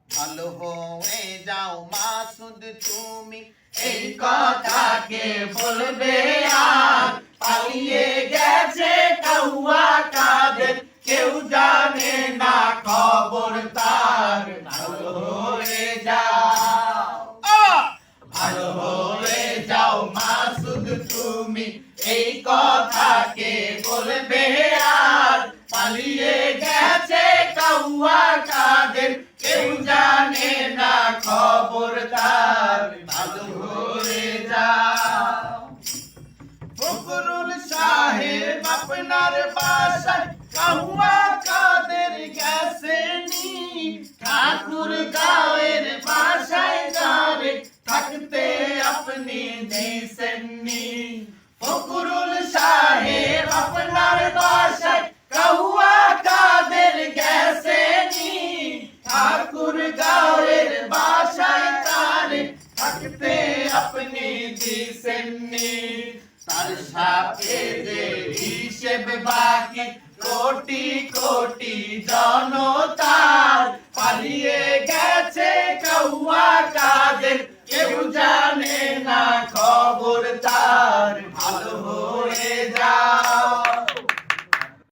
ভালো হয়ে যাও মাসুদ তুমি, এই কথা কে বলবে আর? পালিয়ে গেছে কাউয়া কাদের, কেউ জানে না খবর তার। ভালো হয়ে যাও, ভালো হয়ে যাও মাসুদ তুমি, এই কথা কে বলবে আর? পালিয়ে গেছে কাউয়া কাদের, কেউ জানে না খবর তার। ভালো হয়ে যাও। ফখরুল সাহেব আপনার বাসায় কাউয়া কাদের গেছেনি, ঠাকুর গাঁয়ের বাসায় যারে থাকতে আপনি দিছেননি। ফখরুল সাহেব আপনার বাসায় কাউয়া কাদের গেছেনি, ঠাকুর গাঁয়ের বাসায় তারে থাকতে আপনি দিছেননি। তার সাথে যে হিসেব বাকি কোটি কোটি জনতার, পালিয়ে গেছে কাউয়া কাদের,